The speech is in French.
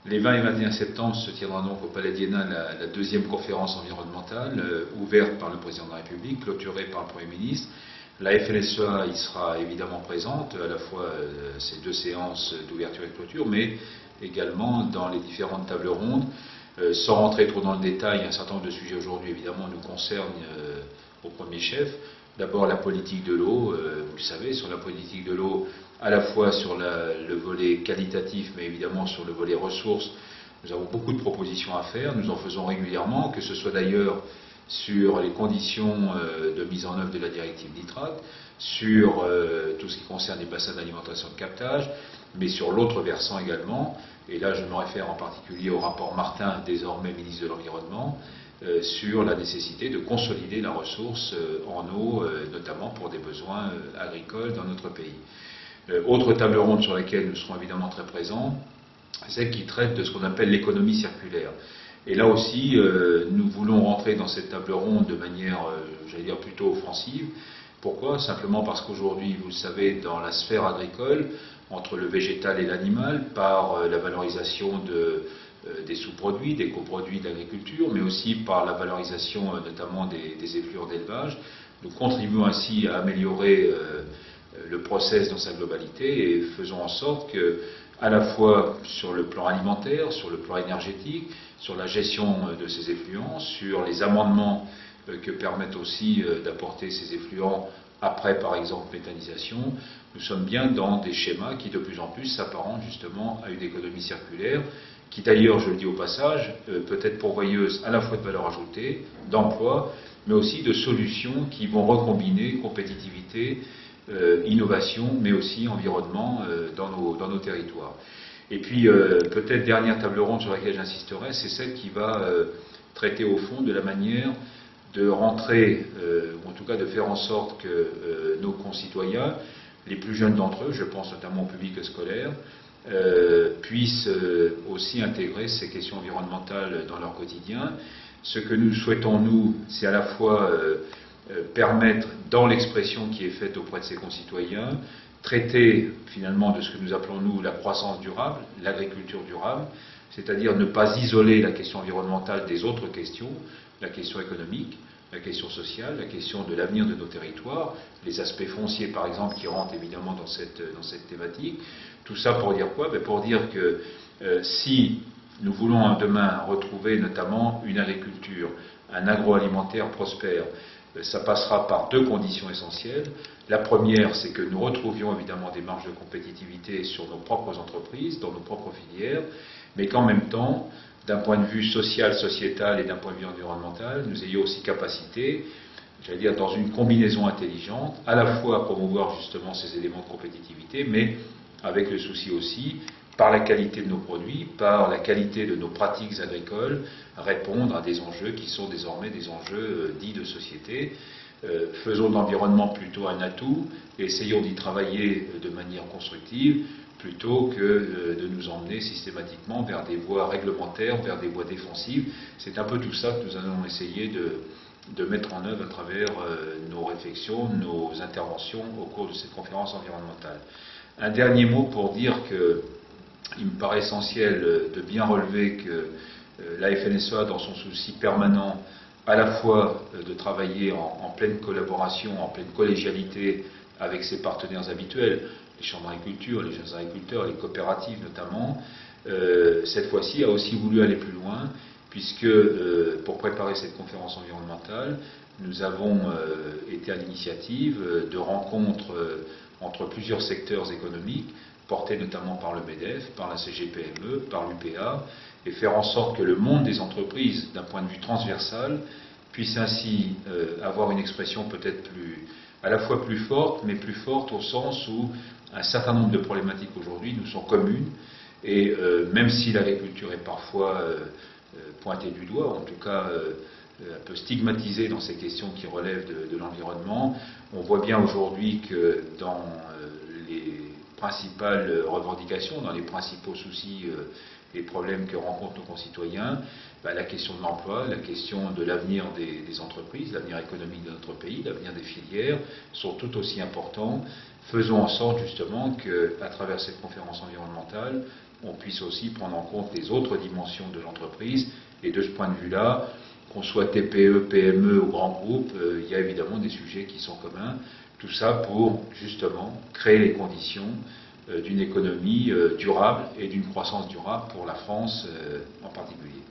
Les 20 et 21 septembre se tiendra donc au Palais d'Iéna la deuxième conférence environnementale, ouverte par le Président de la République, clôturée par le Premier ministre. La FNSEA y sera évidemment présente, à la fois ces deux séances d'ouverture et de clôture, mais également dans les différentes tables rondes. Sans rentrer trop dans le détail, un certain nombre de sujets aujourd'hui évidemment nous concernent au premier chef. D'abord la politique de l'eau, vous le savez, sur la politique de l'eau, à la fois sur le volet qualitatif, mais évidemment sur le volet ressources. Nous avons beaucoup de propositions à faire, nous en faisons régulièrement, que ce soit d'ailleurs sur les conditions de mise en œuvre de la directive nitrate, sur tout ce qui concerne les bassins d'alimentation de captage, mais sur l'autre versant également, et là je me réfère en particulier au rapport Martin, désormais ministre de l'Environnement, sur la nécessité de consolider la ressource en eau, notamment pour des besoins agricoles dans notre pays. Autre table ronde sur laquelle nous serons évidemment très présents, celle qui traite de ce qu'on appelle l'économie circulaire. Et là aussi, nous voulons rentrer dans cette table ronde de manière, j'allais dire, plutôt offensive. Pourquoi? Simplement parce qu'aujourd'hui, vous le savez, dans la sphère agricole, entre le végétal et l'animal, par la valorisation des sous-produits, des coproduits d'agriculture, mais aussi par la valorisation notamment des effluents d'élevage, nous contribuons ainsi à améliorer le process dans sa globalité et faisons en sorte que, à la fois sur le plan alimentaire, sur le plan énergétique, sur la gestion de ces effluents, sur les amendements que permettent aussi d'apporter ces effluents après, par exemple, méthanisation, nous sommes bien dans des schémas qui, de plus en plus, s'apparentent justement à une économie circulaire, qui d'ailleurs, je le dis au passage, peut être pourvoyeuse à la fois de valeur ajoutée, d'emploi, mais aussi de solutions qui vont recombiner compétitivité, innovation, mais aussi environnement dans nos territoires. Et puis, peut-être dernière table ronde sur laquelle j'insisterai, c'est celle qui va traiter au fond de la manière de rentrer, ou en tout cas de faire en sorte que nos concitoyens, les plus jeunes d'entre eux, je pense notamment au public scolaire, puissent aussi intégrer ces questions environnementales dans leur quotidien. Ce que nous souhaitons, nous, c'est à la fois permettre, dans l'expression qui est faite auprès de ses concitoyens, traiter finalement de ce que nous appelons, nous, la croissance durable, l'agriculture durable, c'est-à-dire ne pas isoler la question environnementale des autres questions, la question économique, la question sociale, la question de l'avenir de nos territoires, les aspects fonciers par exemple qui rentrent évidemment dans cette thématique. Tout ça pour dire quoi? Pour dire que si nous voulons demain retrouver notamment une agriculture, un agroalimentaire prospère, ça passera par deux conditions essentielles. La première, c'est que nous retrouvions évidemment des marges de compétitivité sur nos propres entreprises, dans nos propres filières, mais qu'en même temps, d'un point de vue social, sociétal et d'un point de vue environnemental, nous ayons aussi capacité, j'allais dire dans une combinaison intelligente, à la fois à promouvoir justement ces éléments de compétitivité, mais avec le souci aussi, par la qualité de nos produits, par la qualité de nos pratiques agricoles, répondre à des enjeux qui sont désormais des enjeux dits de société. Faisons de l'environnement plutôt un atout et essayons d'y travailler de manière constructive plutôt que de nous emmener systématiquement vers des voies réglementaires, vers des voies défensives. C'est un peu tout ça que nous allons essayer de mettre en œuvre à travers nos réflexions, nos interventions au cours de cette conférence environnementale. Un dernier mot pour dire qu'il me paraît essentiel de bien relever que la FNSEA, dans son souci permanent, à la fois de travailler en pleine collaboration, en pleine collégialité avec ses partenaires habituels, les chambres d'agriculture, les jeunes agriculteurs, les coopératives notamment, cette fois-ci a aussi voulu aller plus loin, puisque pour préparer cette conférence environnementale, nous avons été à l'initiative de rencontres entre plusieurs secteurs économiques, portés notamment par le MEDEF, par la CGPME, par l'UPA, et faire en sorte que le monde des entreprises, d'un point de vue transversal, puisse ainsi avoir une expression peut-être à la fois plus forte, mais plus forte au sens où un certain nombre de problématiques aujourd'hui nous sont communes, et même si l'agriculture est parfois pointée du doigt, en tout cas un peu stigmatisée dans ces questions qui relèvent de l'environnement, on voit bien aujourd'hui que dans les principales revendications, dans les principaux soucis les problèmes que rencontrent nos concitoyens, la question de l'emploi, la question de l'avenir des entreprises, l'avenir économique de notre pays, l'avenir des filières sont tout aussi importants. Faisons en sorte justement qu'à travers cette conférence environnementale, on puisse aussi prendre en compte les autres dimensions de l'entreprise. Et de ce point de vue-là, qu'on soit TPE, PME ou grand groupe, il y a évidemment des sujets qui sont communs. Tout ça pour justement créer les conditions d'une économie durable et d'une croissance durable pour la France en particulier.